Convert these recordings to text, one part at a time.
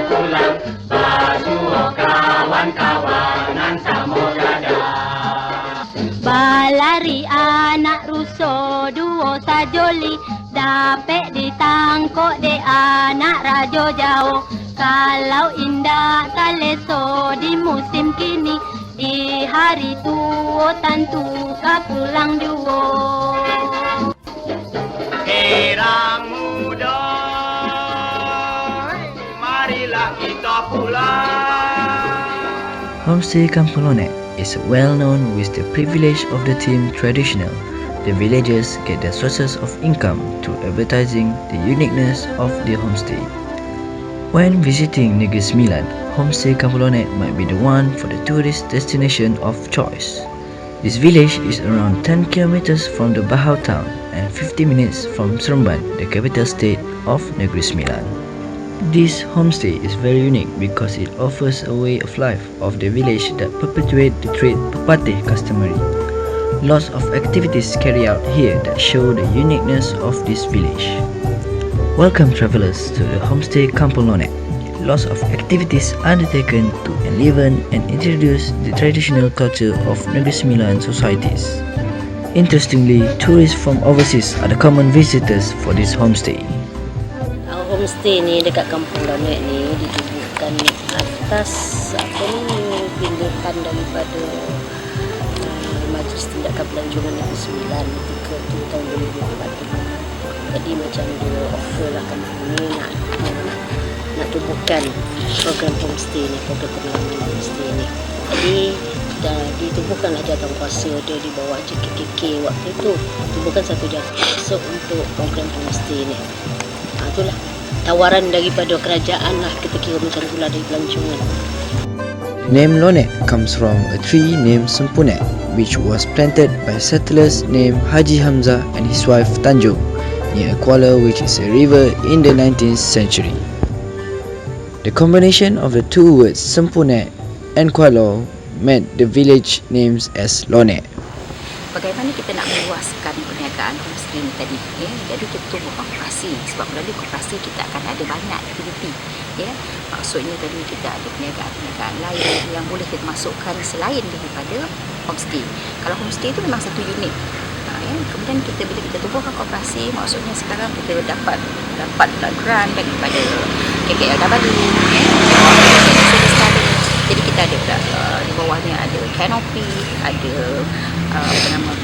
pulang, basuh kawan-kawanan samudada. Balari anak ruso duo sajoli, dapet ditangkok de anak rajo jauh. Kalau indah taleso di musim kini, di hari tua tentu kau pulang duo. Erang muda, marilah kita pulang. Homestay Kampung Lonek is well known with the privilege of the theme traditional. The villagers get their sources of income through advertising the uniqueness of the homestay. When visiting Negeri Sembilan, Homestay Kampung Lonek might be the one for the tourist destination of choice. This village is around 10 kilometers from the Bahau town and 50 minutes from Seremban, the capital state of Negeri Sembilan. This homestay is very unique because it offers a way of life of the village that perpetuate the trade pepatih customary. Lots of activities carried out here that show the uniqueness of this village. Welcome travelers to the Homestay Kampung Lonek. Lots of activities undertaken to enliven and introduce the traditional culture of Negeri Sembilan societies. Interestingly, tourists from overseas are the common visitors for this homestay. Homestay ni dekat Kampung Lonek ni ditubuhkan atas pindahan daripada Majlis Tindakan Pelancongan Negeri Sembilan ketika tahun 2004. Jadi macam dia offer lah kampung ni nak tubuhkan program homestay ni, program penerangan homestay ni. Jadi dah ditubuhkanlah jawatankuasa dia di bawah KK waktu itu, tubuhkan satu jawatankuasa untuk program homestay ni. Itulah tawaran daripada kerajaan lah, kita kira macam itulah dari pelancongan. The name Lonek comes from a tree named Sempunet, which was planted by settlers named Haji Hamzah and his wife Tanjung near Kuala, which is a river in the 19th century. The combination of the two words Sempunet and Kuala made the village names as Lonek. Bagaimana kita nak meluaskan perniagaan homestay ni tadi, ya? Jadi kita tubuh koperasi, sebab melalui koperasi kita akan ada banyak aktiviti, ya. Maksudnya tadi kita ada perniagaan lain yang boleh kita masukkan selain daripada homestay. Kalau homestay itu memang satu unit, ya. Kemudian kita bila kita tubuhkan koperasi, maksudnya sekarang kita dapat grant daripada KKLW, ya. Jadi kita ada di bawahnya ada kanopi, ada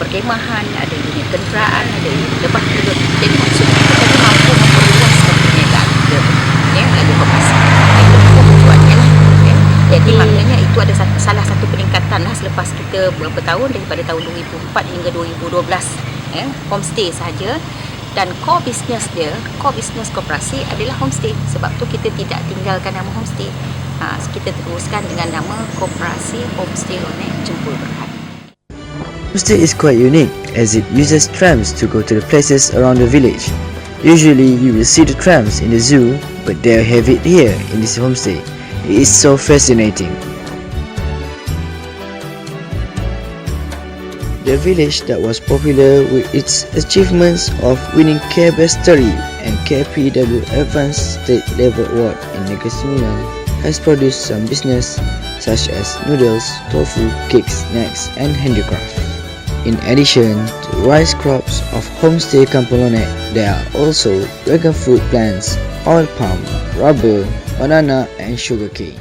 perkemahan, ada unit kenderaan, ada lepas itu. Jadi maksudnya kita mampu memperluaskan perniagaan kita, ya, melalui koperasi. Itu tujuannya lah, ya. Jadi maknanya itu ada salah satu peningkatan lah selepas kita beberapa tahun daripada tahun 2004 hingga 2012, ya, homestay sahaja. Dan core business koperasi adalah homestay. Sebab tu kita tidak tinggalkan nama homestay. Kita teruskan dengan nama Koperasi Homestay Lonek Jempol Berhad. Homestay is quite unique as it uses trams to go to the places around the village. Usually you will see the trams in the zoo, but they have it here in this homestay. It is so fascinating. The village that was popular with its achievements of winning Care Best Story and KPW Advanced State Level Award in Negeri Sembilan has produced some business such as noodles, tofu, cakes, snacks and handicraft. In addition to rice crops of Homestay Kampung Lonek, there are also dragon fruit plants, oil palm, rubber, banana and sugarcane.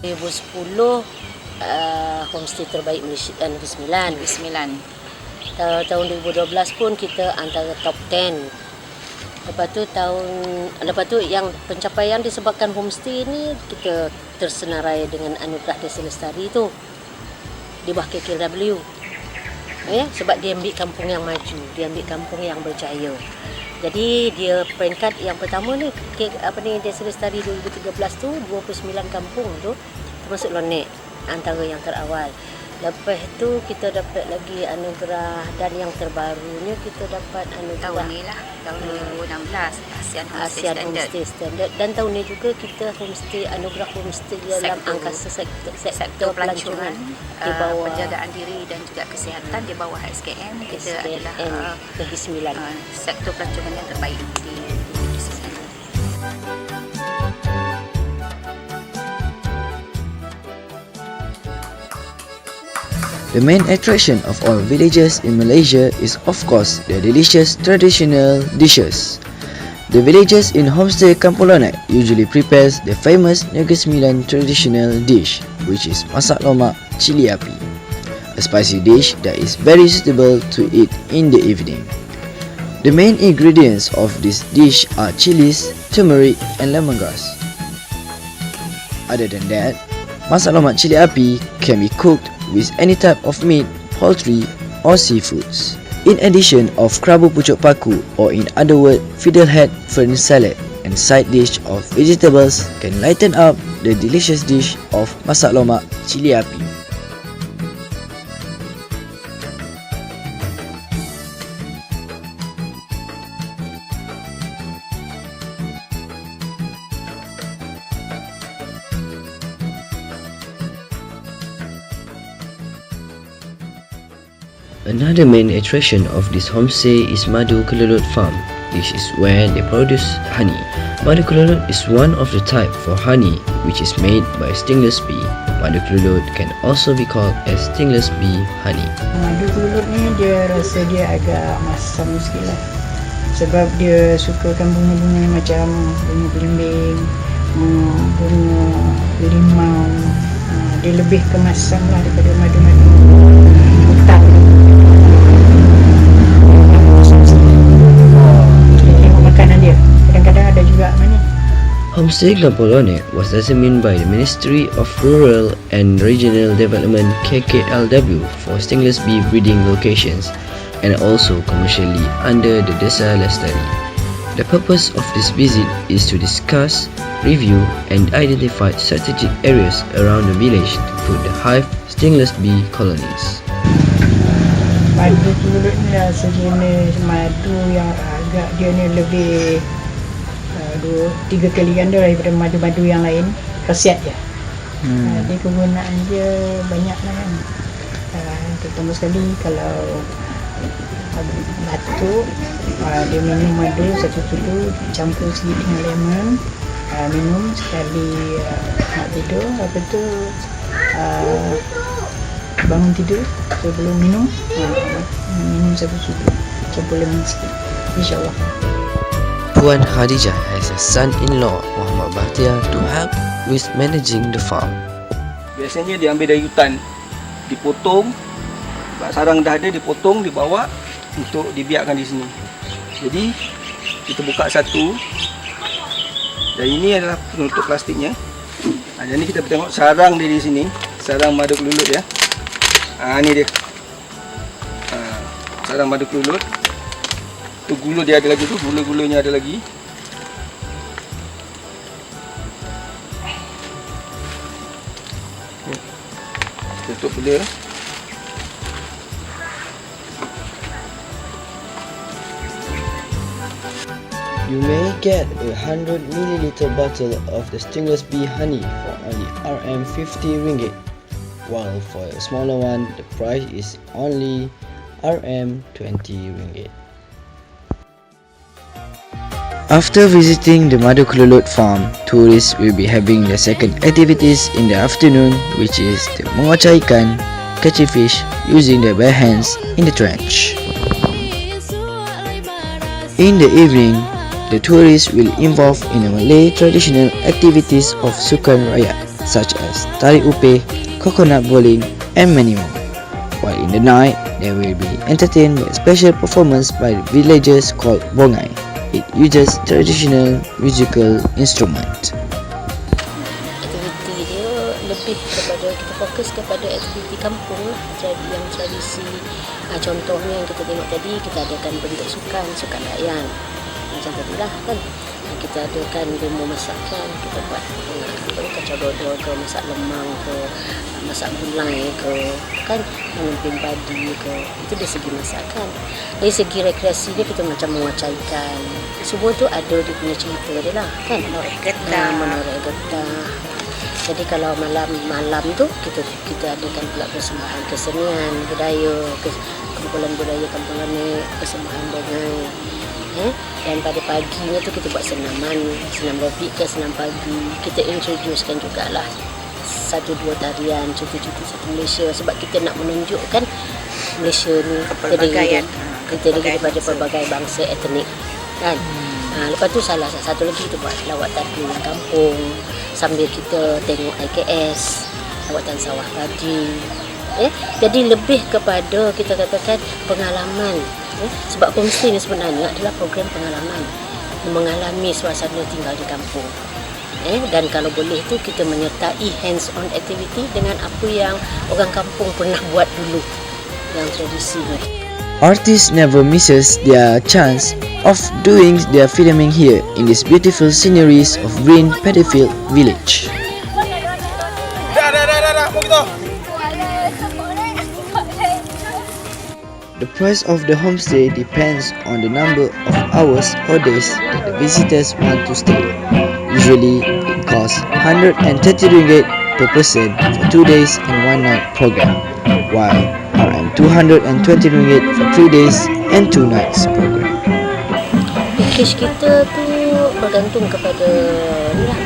2010 homestay terbaik Malaysia dan Negeri Sembilan. Tahun 2012 pun kita antara top 10. Lepas tu yang pencapaian disebabkan homestay ni kita tersenarai dengan anugerah Desa Lestari tu di bawah KKLW. Ya, sebab dia ambil kampung yang maju, dia ambil kampung yang berjaya. Jadi dia peringkat yang pertama ni Desa Lestari 2013 tu 29 kampung tu termasuk Lonek antara yang terawal. Lepas tu kita dapat lagi anugerah dan yang terbarunya kita dapat anugerah tahun ni lah, tahun 2016 ASEAN Homestay Standard. Dan tahun ni juga kita anugerah homestay dalam angkasa sektor pelancongan di bawah penjagaan diri dan juga kesihatan di bawah SKM. Kita adalah Negeri Sembilan sektor pelancongan yang terbaik di Negeri Sembilan. The main attraction of all villages in Malaysia is of course the delicious traditional dishes. The villagers in Homestay Kampung Lonek usually prepares the famous Negeri Sembilan traditional dish, which is masak lomak cili api, a spicy dish that is very suitable to eat in the evening. The main ingredients of this dish are chilies, turmeric and lemongrass. Other than that, masak lomak cili api can be cooked with any type of meat, poultry or seafoods. In addition of kerabu pucuk paku, or in other words fiddlehead fern salad, and side dish of vegetables can lighten up the delicious dish of masak lomak cili api. Another main attraction of this homestay is Madu Kelelot Farm. This is where they produce honey. Madu Kelelot is one of the type for honey which is made by stingless bee. Madu Kelelot can also be called as Stingless Bee Honey. Madu Kelelot ni dia rasa dia agak masam sikit lah. Sebab dia suka bunga-bunga macam bunga belimbing, bunga limau. Dia lebih kemasam lah daripada madu-madu hutan. Makanan dia kadang-kadang ada juga mana. Homestay Kampung Lonek was determined by the Ministry of Rural and Regional Development KKLW for stingless bee breeding locations and also commercially under the Desa Lestari. The purpose of this visit is to discuss, review and identify strategic areas around the village to put the hive stingless bee colonies. Madu Kelelot ni lah sejenis madu yang agak dia ni lebih 2-3 kali ganda daripada madu-madu yang lain. Khasiat dia. Dia kegunaan dia banyak lah kan. Terutama sekali kalau batuk, dia minum madu satu sudu campur sikit dengan lemon, minum sekali nak tidur, bangun tidur sebelum minum, minum satu sudu campur lemon sikit, insyaAllah. Puan Khadijah has a son-in-law, Muhammad Bahtiar, to help with managing the farm. Biasanya dia ambil dari hutan, dipotong, sarang dah ada, dipotong, dibawa untuk dibiarkan di sini. Jadi kita buka satu, dan ini adalah penutup plastiknya. Jadi kita tengok sarang dia di sini, sarang madu kelelot ya. Ini dia, sarang madu kelelot. Tu gula dia ada lagi tu, gula-gulanya ada lagi. Tutup dia. You may get a 100 ml bottle of the Stingless Bee Honey for only Rm50 ringgit, while for a smaller one the price is only Rm20 ringgit. After visiting the Madu Kelelot farm, tourists will be having the second activities in the afternoon, which is the mengocai ikan, catching fish using their bare hands in the trench. In the evening, the tourists will involve in the Malay traditional activities of Sukan Rakyat, such as tarik upeh, coconut bowling and many more. While in the night, they will be entertained by a special performance by the villagers called Bongai. It uses traditional musical instrument. Aktiviti dia lebih kepada kita fokus kepada aktiviti kampung lah, yang tradisi. Contohnya yang kita tengok tadi, kita adakan bentuk sukan layan macam tadi lah kan. Kita adakan demo masakan, kita buat kacau dodol ke, masak lemang ke, masak gulai ke, kan, memimpin padi ke. Itu dari segi masakan. Dari segi rekreasi dia, kita macam mengocai ikan. Semua tu ada dia punya cerita dia lah kan. Menoreh getah. Jadi kalau malam tu kita adakan pula persembahan kesenian budaya, kumpulan budaya Kampung Lonek, persembahan dengan dan pada paginya tu kita buat senam robik ke senam pagi. Kita introducekan jugalah 1-2 tarian cuti-cuti satu Malaysia, sebab kita nak menunjukkan Malaysia ni terdiri daripada pelbagai bangsa etnik kan. Lepas tu salah satu lagi kita buat lawatan keliling kampung sambil kita tengok IKS, lawatan sawah padi. Jadi lebih kepada kita katakan pengalaman. Sebab homestay ni sebenarnya adalah program pengalaman, mengalami suasana tinggal di kampung. Dan kalau boleh tu kita menyertai hands-on activity dengan apa yang orang kampung pernah buat dulu, yang tradisi ni. Artists never misses their chance of doing their filming here in this beautiful sceneries of green Paddyfield village. The price of the homestay depends on the number of hours or days that the visitors want to stay. Usually, it costs 130 ringgit per person for 2 days and 1 night program, while around 220 ringgit for 3 days and 2 nights program. Package kita tu bergantung kepada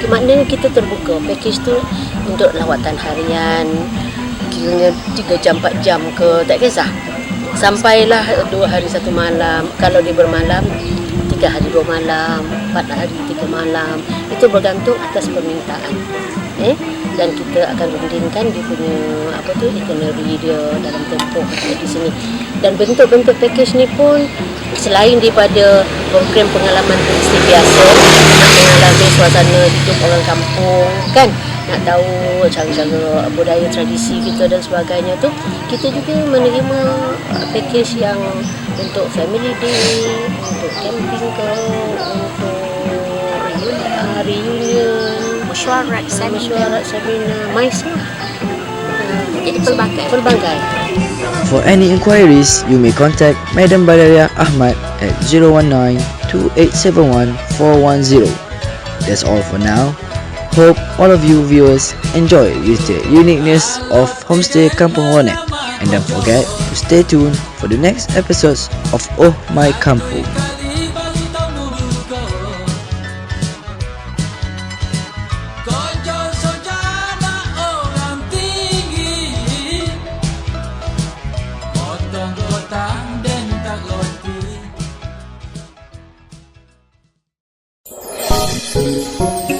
maknanya kita terbuka. Package tu untuk lawatan harian, kiranya 3 jam 4 jam ke, tak kisah. Sampailah 2 hari 1 malam. Kalau dia bermalam, 3 hari 2 malam, 4 hari 3 malam. Itu bergantung atas permintaan. Dan kita akan rundingkan dia punya itinerary dia dalam tempoh di sini. Dan bentuk-bentuk package ni pun selain daripada program pengalaman turistik biasa, nak mengalami suasana hidup orang kampung kan, nak tahu cara-cara budaya tradisi kita dan sebagainya tu, kita juga menerima package yang untuk family day, untuk camping ke, untuk reunion, mesyuarat seminar, mais lah. Jadi pelbagai. For any inquiries, you may contact Madam Badaria Ahmad at 019-2871-410. That's all for now. Hope all of you viewers enjoy with the uniqueness of Homestay Kampung Lonek, and don't forget to stay tuned for the next episodes of Oh My Kampung. Thank you.